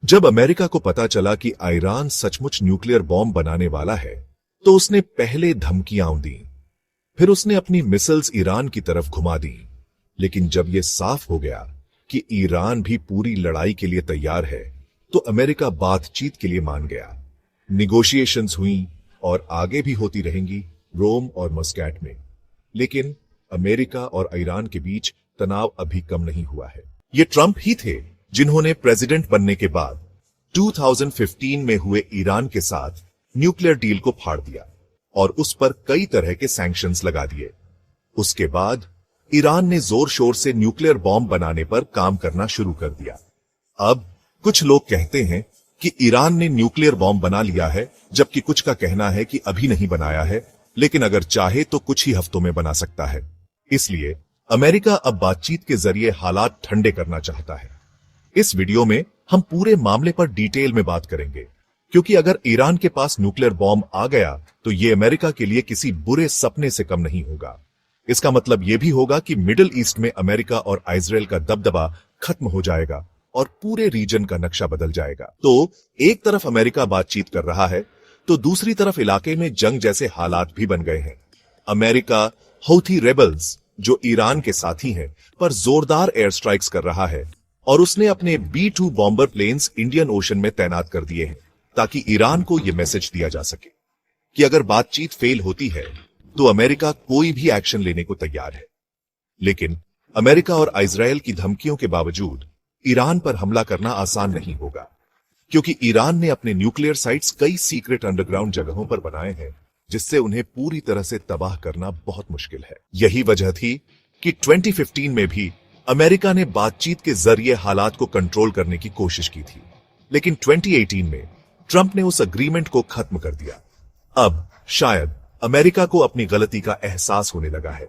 जब अमेरिका को पता चला कि ईरान सचमुच न्यूक्लियर बॉम्ब बनाने वाला है, तो उसने पहले धमकियां दी, फिर उसने अपनी मिसाइल्स ईरान की तरफ घुमा दी। लेकिन जब यह साफ हो गया कि ईरान भी पूरी लड़ाई के लिए तैयार है, तो अमेरिका बातचीत के लिए मान गया। निगोशिएशंस हुई और आगे भी होती रहेंगी रोम और मस्कैट में। लेकिन अमेरिका और ईरान के बीच तनाव अभी कम नहीं हुआ है। ये ट्रंप ही थे जिन्होंने प्रेसिडेंट बनने के बाद 2015 में हुए ईरान के साथ न्यूक्लियर डील को फाड़ दिया और उस पर कई तरह के सैंक्शंस लगा दिए। उसके बाद ईरान ने जोर शोर से न्यूक्लियर बॉम्ब बनाने पर काम करना शुरू कर दिया। अब कुछ लोग कहते हैं कि ईरान ने न्यूक्लियर बॉम्ब बना लिया है, जबकि कुछ का कहना है कि अभी नहीं बनाया है, लेकिन अगर चाहे तो कुछ ही हफ्तों में बना सकता है। इसलिए अमेरिका अब बातचीत के जरिए हालात ठंडे करना चाहता है। इस वीडियो में हम पूरे मामले पर डिटेल में बात करेंगे, क्योंकि अगर ईरान के पास न्यूक्लियर बॉम्ब आ गया तो यह अमेरिका के लिए किसी बुरे सपने से कम नहीं होगा। इसका मतलब यह भी होगा कि मिडिल ईस्ट में अमेरिका और इजराइल का दबदबा खत्म हो जाएगा और पूरे रीजन का नक्शा बदल जाएगा। तो एक तरफ अमेरिका बातचीत कर रहा है, तो दूसरी तरफ इलाके में जंग जैसे हालात भी बन गए हैं। अमेरिका हौथी रेबल्स, जो ईरान के साथी हैं, पर जोरदार एयर स्ट्राइक्स कर रहा है और उसने अपने B-2 bomber planes Indian ocean में तैनात कर दिए हैं, ताकि ईरान को यह मैसेज दिया जा सके कि अगर बातचीत फेल होती है तो अमेरिका कोई भी एक्शन लेने को तैयार है। लेकिन अमेरिका और इजराइल की धमकियों के बावजूद ईरान पर हमला करना आसान नहीं होगा, क्योंकि ईरान ने अपने न्यूक्लियर साइट्स कई सीक्रेट अंडरग्राउंड जगहों पर बनाए हैं, जिससे उन्हें पूरी तरह से तबाह करना बहुत मुश्किल है। यही वजह थी कि 2015 में भी अमेरिका ने बातचीत के जरिए हालात को कंट्रोल करने की कोशिश की थी, लेकिन 2018 में ट्रंप ने उस अग्रीमेंट को खत्म कर दिया। अब शायद अमेरिका को अपनी गलती का एहसास होने लगा है।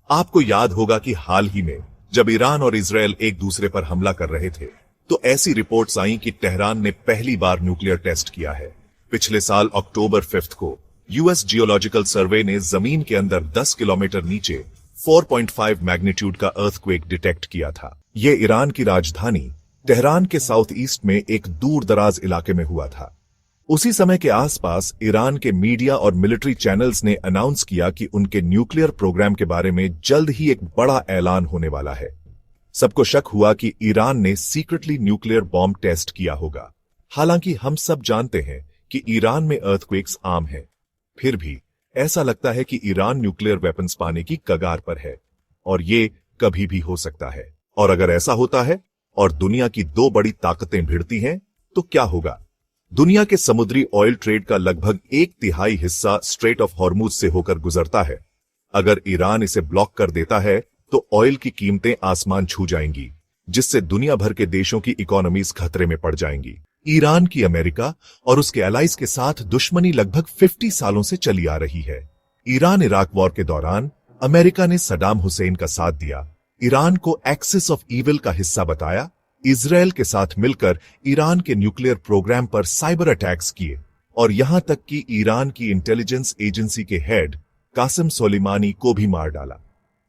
आपको याद होगा कि हाल ही में जब ईरान और इजराइल एक दूसरे पर हमला कर रहे थे, तो ऐसी रिपोर्ट्स आई कि तेहरान ने पहली बार न्यूक्लियर टेस्ट किया है। पिछले साल अक्टूबर 5 को यूएस जियोलॉजिकल सर्वे ने जमीन के अंदर 10 किलोमीटर नीचे 4.5 मैग्नीट्यूड का अर्थक्वेक डिटेक्ट किया था। यह ईरान की राजधानी तेहरान के साउथ ईस्ट में एक दूर दराज इलाके में हुआ था। उसी समय के आसपास ईरान के मीडिया और मिलिट्री चैनल्स ने अनाउंस किया कि उनके न्यूक्लियर प्रोग्राम के बारे में जल्द ही एक बड़ा ऐलान होने वाला है। सबको शक हुआ कि ईरान ने सीक्रेटली न्यूक्लियर बॉम्ब टेस्ट किया होगा। हालांकि हम सब जानते हैं कि ईरान में अर्थक्वेक्स आम है, फिर भी ऐसा लगता है कि ईरान न्यूक्लियर वेपन्स पाने की कगार पर है, और ये कभी भी हो सकता है। और अगर ऐसा होता है और दुनिया की दो बड़ी ताकतें भिड़ती हैं, तो क्या होगा? दुनिया के समुद्री ऑयल ट्रेड का लगभग 1/3 हिस्सा स्ट्रेट ऑफ हॉर्मुज से होकर गुजरता है। अगर ईरान इसे ब्लॉक कर देता है तो ऑयल की कीमतें आसमान छू जाएंगी, जिससे दुनिया भर के देशों की इकोनॉमीज खतरे में पड़ जाएंगी। ईरान की अमेरिका और उसके एलाइज के साथ दुश्मनी लगभग 50 सालों से चली आ रही है। ईरान इराक वॉर के दौरान अमेरिका ने सद्दाम हुसैन का साथ दिया, ईरान को एक्सिस ऑफ ईविल का हिस्सा बताया, इजराइल के साथ मिलकर ईरान के न्यूक्लियर प्रोग्राम पर साइबर अटैक्स किए, और यहां तक कि ईरान की इंटेलिजेंस एजेंसी के हेड कासिम सोलेमानी को भी मार डाला।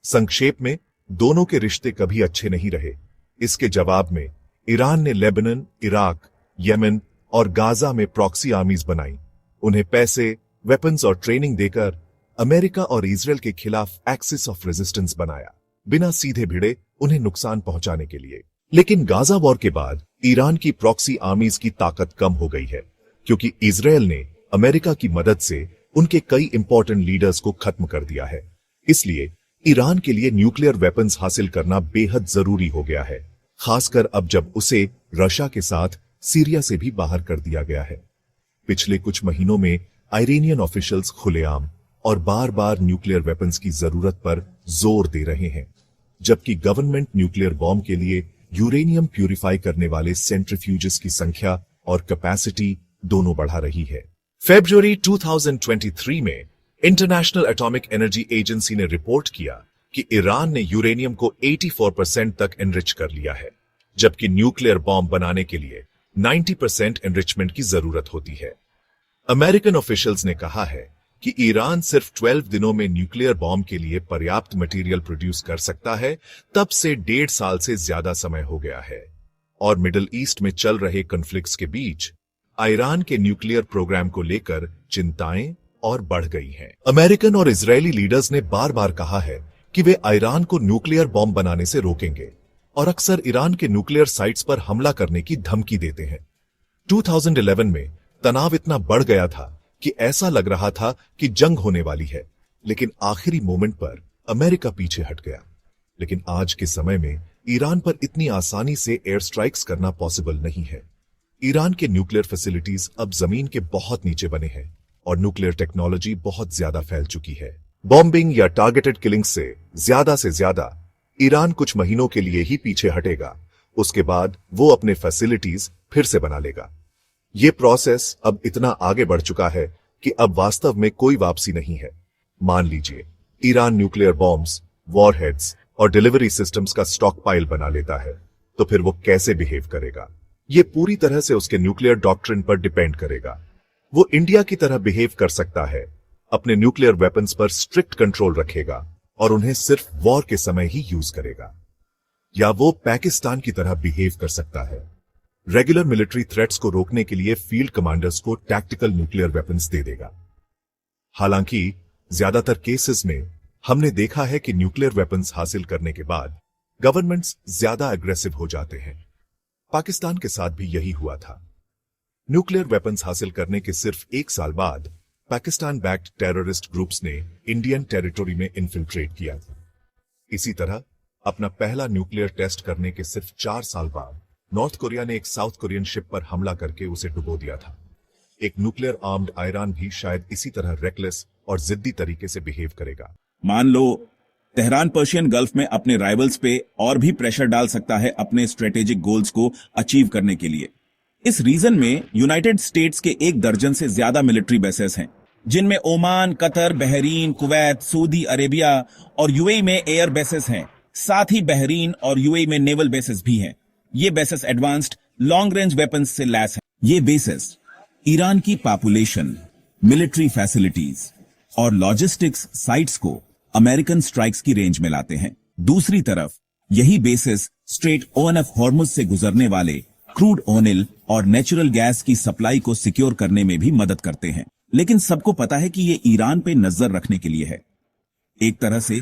संक्षेप में, दोनों के रिश्ते कभी अच्छे नहीं रहे। इसके जवाब में ईरान ने लेबनान, इराक, येमेन और गाजा में प्रॉक्सी आर्मीज बनाई। उन्हें पैसे, वेपन्स और ट्रेनिंग देकर अमेरिका और इजराइल के खिलाफ एक्सिस ऑफ रेजिस्टेंस बनाया, बिना सीधे भिड़े उन्हें नुकसान पहुंचाने के लिए। लेकिन गाजा वॉर के बाद ईरान की प्रॉक्सी आर्मीज की ताकत कम हो गई है, क्योंकि इजराइल ने अमेरिका की मदद से उनके कई इंपॉर्टेंट लीडर्स को खत्म कर दिया है। इसलिए ईरान के लिए न्यूक्लियर वेपन्स हासिल करना बेहद जरूरी हो गया है, खासकर अब जब उसे रशिया के साथ सीरिया से भी बाहर कर दिया गया है। पिछले कुछ महीनों में आयरेनियन ऑफिशियल्स खुलेआम और बार बार न्यूक्लियर वेपन्स की जरूरत पर जोर दे रहे हैं, जबकि गवर्नमेंट न्यूक्लियर बॉम्ब के लिए यूरेनियम प्यूरिफाई करने वाले सेंट्रीफ्यूजेस की संख्या और कैपेसिटी दोनों बढ़ा रही है। फरवरी 2023 में इंटरनेशनल एटॉमिक एनर्जी एजेंसी ने रिपोर्ट किया कि ईरान ने यूरेनियम को 84% तक एनरिच कर लिया है, जबकि न्यूक्लियर बॉम्ब बनाने के लिए 90% एनरिचमेंट की जरूरत होती है। अमेरिकन ऑफिशियल्स ने कहा है कि ईरान सिर्फ 12 दिनों में न्यूक्लियर बॉम्ब के लिए पर्याप्त मटेरियल प्रोड्यूस कर सकता है, तब से 1.5 साल से ज्यादा समय हो गया है। और मिडिल ईस्ट में चल रहे कॉन्फ्लिक्ट्स के बीच ईरान के न्यूक्लियर प्रोग्राम को लेकर चिंताएं और बढ़ गई हैं। अमेरिकन और इजरायली लीडर्स ने बार बार कहा है कि वे ईरान को न्यूक्लियर बॉम्ब बनाने से रोकेंगे और अक्सर ईरान के न्यूक्लियर साइट्स पर हमला करने की धमकी देते हैं। 2011 में तनाव इतना बढ़ गया था कि ऐसा लग रहा था कि जंग होने वाली है, लेकिन आखिरी मोमेंट पर अमेरिका पीछे हट गया। लेकिन आज के समय में ईरान पर इतनी आसानी से एयर स्ट्राइक्स करना पॉसिबल नहीं है। ईरान के न्यूक्लियर फैसिलिटीज अब जमीन के बहुत नीचे बने हैं और न्यूक्लियर टेक्नोलॉजी बहुत ज्यादा फैल चुकी है। बॉम्बिंग या टारगेटेड किलिंग से ज्यादा ईरान कुछ महीनों के लिए ही पीछे हटेगा। उसके बाद वो अपने फैसिलिटीज फिर से बना लेगा। ये प्रोसेस अब इतना आगे बढ़ चुका है कि अब वास्तव में कोई वापसी नहीं है। मान लीजिए ईरान न्यूक्लियर बॉम्ब्स, वॉरहेड्स और डिलीवरी सिस्टम्स का स्टॉक पाइल बना लेता है, तो फिर वो कैसे बिहेव करेगा? ये पूरी तरह से उसके न्यूक्लियर डॉक्ट्रिन पर डिपेंड करेगा। वो इंडिया की तरह बिहेव कर सकता है, अपने न्यूक्लियर वेपन्स पर स्ट्रिक्ट कंट्रोल रखेगा और उन्हें सिर्फ वॉर के समय ही यूज करेगा, या वो पाकिस्तान की तरह बिहेव कर सकता है, रेगुलर मिलिट्री थ्रेट्स को रोकने के लिए फील्ड कमांडर्स को टैक्टिकल न्यूक्लियर वेपन्स दे देगा। हालांकि ज्यादातर केसेस में हमने देखा है कि न्यूक्लियर वेपन्स हासिल करने के बाद गवर्नमेंट्स ज्यादा एग्रेसिव हो जाते हैं। पाकिस्तान के साथ भी यही हुआ था। न्यूक्लियर वेपन्स हासिल करने के सिर्फ 1 साल बाद पाकिस्तान बैक्ड टेररिस्ट ग्रुप्स ने इंडियन टेरिटरी में इन्फिल्ट्रेट किया था। इसी तरह अपना पहला न्यूक्लियर टेस्ट करने के सिर्फ 4 साल बाद नॉर्थ कोरिया ने एक साउथ कोरियन शिप पर हमला करके उसे डुबो दिया था। एक न्यूक्लियर आर्म्ड ईरान भी शायद इसी तरह रेकलेस और जिद्दी तरीके से बिहेव करेगा। मान लो तेहरान पर्शियन गल्फ में अपने राइवल्स पे और भी प्रेशर डाल सकता है अपने स्ट्रेटेजिक गोल्स को अचीव करने के लिए। इस रीजन में यूनाइटेड स्टेट्स के 1 दर्जन से ज्यादा मिलिट्री बेसेस हैं, जिनमें Oman, Qatar, Bahrain, Kuwait, Saudi Arabia और यूएई में एयर बेसेस हैं। साथ ही बहरीन और यूएई में नेवल बेसेस भी हैं। ये bases advanced long range weapons से लैस हैं। ये बेसेस ईरान की पॉपुलेशन, मिलिट्री फैसिलिटीज और लॉजिस्टिक्स साइट्स को अमेरिकन स्ट्राइक्स की रेंज में लाते हैं। दूसरी तरफ यही बेसेस स्ट्रेट ओएनएफ हॉर्मुज से गुजरने वाले क्रूड ऑयल और नेचुरल गैस की सप्लाई को सिक्योर करने में भी मदद करते हैं। लेकिन सबको पता है कि ये ईरान पे नजर रखने के लिए है। एक तरह से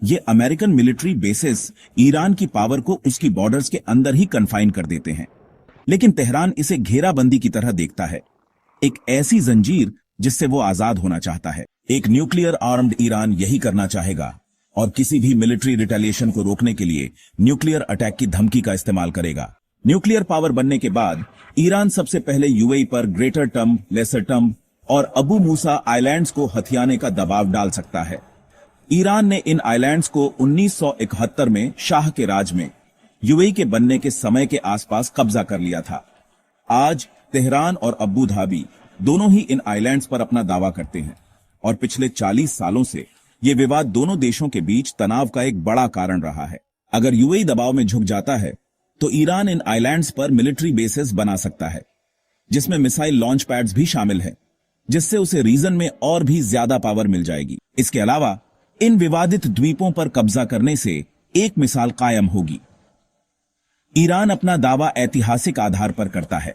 ये अमेरिकन मिलिट्री बेसेस ईरान की पावर को उसकी बॉर्डर्स के अंदर ही कन्फाइन कर देते हैं। लेकिन तेहरान इसे घेराबंदी की तरह देखता है, एक ऐसी जंजीर जिससे वो आजाद होना चाहता है। एक न्यूक्लियर आर्म्ड ईरान यही करना चाहेगा और किसी भी मिलिट्री रिटेलिएशन को रोकने के लिए न्यूक्लियर अटैक की धमकी का इस्तेमाल करेगा। न्यूक्लियर पावर बनने के बाद ईरान सबसे पहले यूएई पर ग्रेटर टर्म, लेसर टर्म और अबू मूसा आइलैंड्स को हथियाने का दबाव डाल सकता है। ईरान ने इन आइलैंड्स को 1971 में शाह के राज में यूएई के बनने के समय के आसपास कब्जा कर लिया था। आज तेहरान और अबू धाबी दोनों ही इन आइलैंड्स पर अपना दावा करते हैं और पिछले 40 सालों से ये विवाद दोनों देशों के बीच तनाव का एक बड़ा कारण रहा है। अगर यूएई दबाव में झुक जाता है तो ईरान इन आइलैंड्स पर मिलिट्री बेसेस बना सकता है, जिसमें मिसाइल लॉन्च पैड्स भी शामिल हैं, जिससे उसे रीजन में और भी ज्यादा पावर मिल जाएगी। इसके अलावा इन विवादित द्वीपों पर कब्जा करने से एक मिसाल कायम होगी। ईरान अपना दावा ऐतिहासिक आधार पर करता है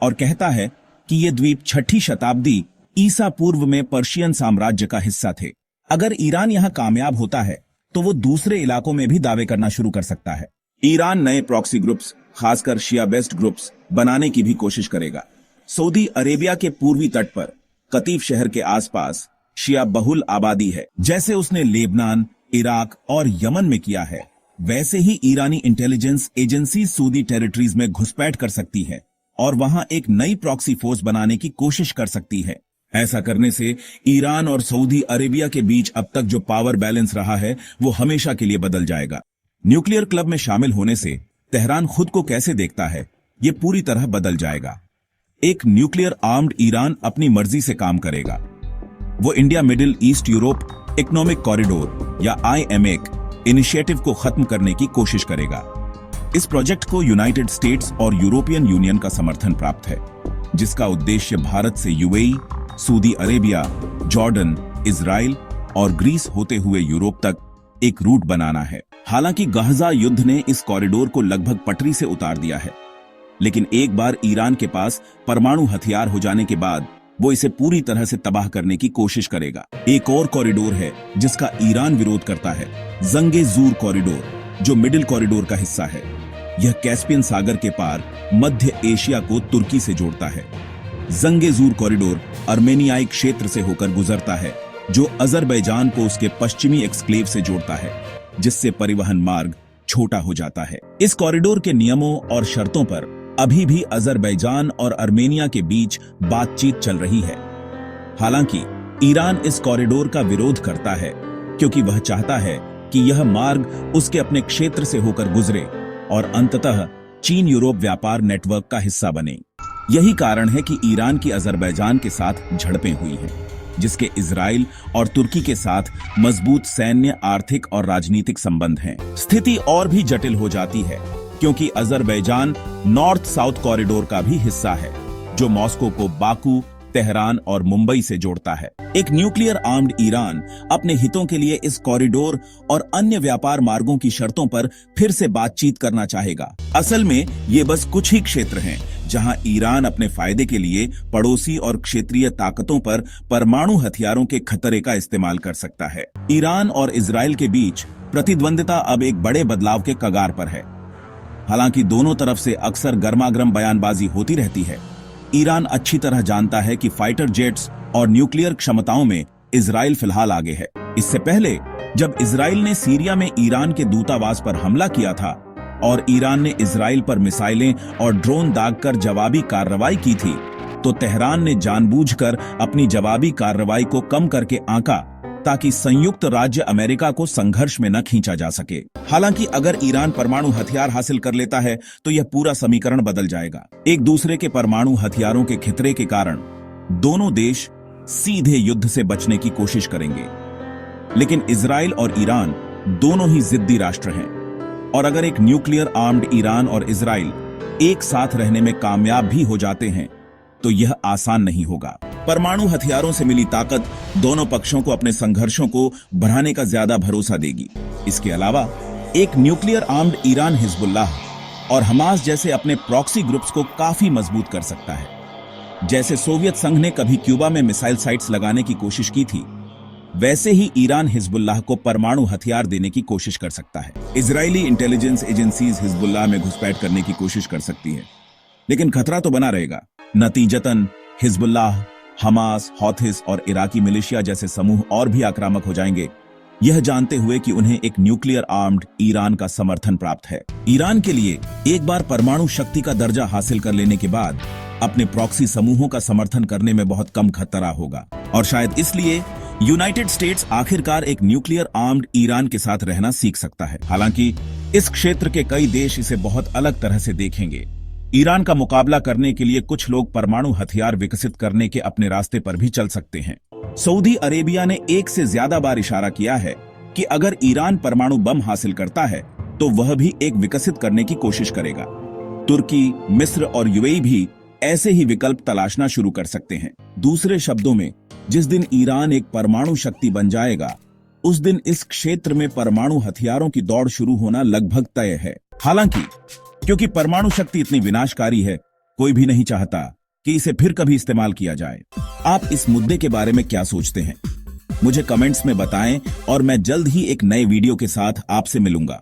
और कहता है कि ये द्वीप 6ठी शताब्दी ईसा पूर्व में पर्शियन साम्राज्य का हिस्सा थे। अगर ईरान यहां कामयाब होता है तो वो दूसरे इलाकों में भी दावे करना शुरू कर सकता है। ईरान नए प्रॉक्सी ग्रुप्स, खासकर शिया बेस्ड ग्रुप्स बनाने की भी कोशिश करेगा। सऊदी अरेबिया के पूर्वी तट पर कतीफ शहर के आसपास शिया बहुल आबादी है। जैसे उसने लेबनान, इराक और यमन में किया है, वैसे ही ईरानी इंटेलिजेंस एजेंसी सऊदी टेरिटरीज में घुसपैठ कर सकती है और वहां एक नई प्रॉक्सी फोर्स बनाने की कोशिश कर सकती है। ऐसा करने से ईरान और सऊदी अरेबिया के बीच अब तक जो पावर बैलेंस रहा है वो हमेशा के लिए बदल जाएगा। न्यूक्लियर क्लब में शामिल होने से तेहरान खुद को कैसे देखता है ये पूरी तरह बदल जाएगा। एक न्यूक्लियर आर्म्ड ईरान अपनी मर्जी से काम करेगा। वो India middle east Europe economic corridor या IMEC इनिशिएटिव को खत्म करने की कोशिश करेगा। इस प्रोजेक्ट को यूनाइटेड स्टेट्स और यूरोपियन यूनियन का समर्थन प्राप्त है, जिसका उद्देश्य भारत से UAE, Saudi Arabia, Jordan, Israel और ग्रीस होते हुए यूरोप तक एक रूट बनाना है। हालांकि गहजा युद्ध ने इस कॉरिडोर को लगभग पटरी से उतार दिया है। लेकिन एक बार ईरान के पास परमाणु हथियार हो जाने के बाद वो इसे पूरी तरह से तबाह करने की कोशिश करेगा। एक और कॉरिडोर है जिसका ईरान विरोध करता है, जंगे जूर कॉरिडोर, जो मिडिल कॉरिडोर का हिस्सा है। यह कैस्पियन सागर के पार मध्य एशिया को तुर्की से जोड़ता है। जंगे जूर कॉरिडोर अर्मेनियाई क्षेत्र से होकर गुजरता है, जो अजरबैजान को उसके पश्चिमी एक्सक्लेव से जोड़ता है, जिससे परिवहन मार्ग छोटा हो जाता है। इस कॉरिडोर के नियमों और शर्तों पर अभी भी अजरबैजान और अर्मेनिया के बीच बातचीत चल रही है। हालांकि ईरान इस कॉरिडोर का विरोध करता है क्योंकि वह चाहता है कि यह मार्ग उसके अपने क्षेत्र से होकर गुजरे और अंततः चीन यूरोप व्यापार नेटवर्क का हिस्सा बने। यही कारण है कि ईरान की अजरबैजान के साथ झड़पें हुई हैं, जिसके इजराइल और तुर्की के साथ मजबूत सैन्य, आर्थिक और राजनीतिक संबंध हैं। स्थिति और भी जटिल हो जाती है क्योंकि अजरबैजान नॉर्थ साउथ कॉरिडोर का भी हिस्सा है, जो मॉस्को को बाकू, तेहरान और मुंबई से जोड़ता है। एक न्यूक्लियर आर्म्ड ईरान अपने हितों के लिए इस कॉरिडोर और अन्य व्यापार मार्गों की शर्तों पर फिर से बातचीत करना चाहेगा। असल में ये बस कुछ ही क्षेत्र हैं जहां ईरान अपने फायदे के लिए पड़ोसी और क्षेत्रीय ताकतों पर परमाणु हथियारों के खतरे का इस्तेमाल कर सकता है। ईरान और इजराइल के बीच प्रतिद्वंदिता अब एक बड़े बदलाव के कगार पर है। हालांकि दोनों तरफ से अक्सर गर्मागर्म बयानबाजी होती रहती है, ईरान अच्छी तरह जानता है कि फाइटर जेट्स और न्यूक्लियर क्षमताओं में इजराइल फिलहाल आगे है। इससे पहले जब इजराइल ने सीरिया में ईरान के दूतावास पर हमला किया था और ईरान ने इजराइल पर मिसाइलें और ड्रोन दागकर जवाबी कार्रवाई की थी, तो तेहरान ने जानबूझकर अपनी जवाबी कार्रवाई को कम करके आंका ताकि संयुक्त राज्य अमेरिका को संघर्ष में न खींचा जा सके। हालांकि अगर ईरान परमाणु हथियार हासिल कर लेता है तो यह पूरा समीकरण बदल जाएगा। एक दूसरे के परमाणु हथियारों के खतरे के कारण दोनों देश सीधे युद्ध से बचने की कोशिश करेंगे, लेकिन इजराइल और ईरान दोनों ही जिद्दी राष्ट्र हैं और अगर एक न्यूक्लियर आर्म्ड ईरान और इजराइल एक साथ रहने में कामयाब भी हो जाते हैं तो यह आसान नहीं होगा। परमाणु हथियारों से मिली ताकत दोनों पक्षों को अपने संघर्षों को बढ़ाने का ज्यादा भरोसा देगी। इसके अलावा एक न्यूक्लियर आर्म्ड ईरान हिजबुल्लाह और हमास जैसे अपने प्रॉक्सी ग्रुप्स को काफी मजबूत कर सकता है। जैसे सोवियत संघ ने कभी क्यूबा में मिसाइल साइट्स लगाने की कोशिश की थी, वैसे ही ईरान हिजबुल्लाह को परमाणु हथियार देने की कोशिश कर सकता है। इजरायली इंटेलिजेंस एजेंसीज हिजबुल्लाह में घुसपैठ करने की कोशिश कर सकती है, लेकिन खतरा तो बना रहेगा। नतीजतन हिजबुल्लाह, हमास, हौथिस और इराकी मिलिशिया जैसे समूह और भी आक्रामक हो जाएंगे, यह जानते हुए कि उन्हें एक न्यूक्लियर आर्म्ड ईरान का समर्थन प्राप्त है। ईरान के लिए एक बार परमाणु शक्ति का दर्जा हासिल कर लेने के बाद अपने प्रॉक्सी समूहों का समर्थन करने में बहुत कम खतरा होगा और शायद इसलिए यूनाइटेड स्टेट्स आखिरकार एक न्यूक्लियर आर्म्ड ईरान के साथ रहना सीख सकता है। हालांकि इस क्षेत्र के कई देश इसे बहुत अलग तरह से देखेंगे। ईरान का मुकाबला करने के लिए कुछ लोग परमाणु हथियार विकसित करने के अपने रास्ते पर भी चल सकते हैं। सऊदी अरेबिया ने एक से ज्यादा बार इशारा किया है कि अगर ईरान परमाणु बम हासिल करता है तो वह भी एक विकसित करने की कोशिश करेगा। तुर्की, मिस्र और यूएई भी ऐसे ही विकल्प तलाशना शुरू कर सकते हैं। दूसरे शब्दों में, जिस दिन ईरान एक परमाणु शक्ति बन जाएगा, उस दिन इस क्षेत्र में परमाणु हथियारों की दौड़ शुरू होना लगभग तय है। हालांकि क्योंकि परमाणु शक्ति इतनी विनाशकारी है, कोई भी नहीं चाहता कि इसे फिर कभी इस्तेमाल किया जाए। आप इस मुद्दे के बारे में क्या सोचते हैं? मुझे कमेंट्स में बताएं और मैं जल्द ही एक नए वीडियो के साथ आपसे मिलूंगा।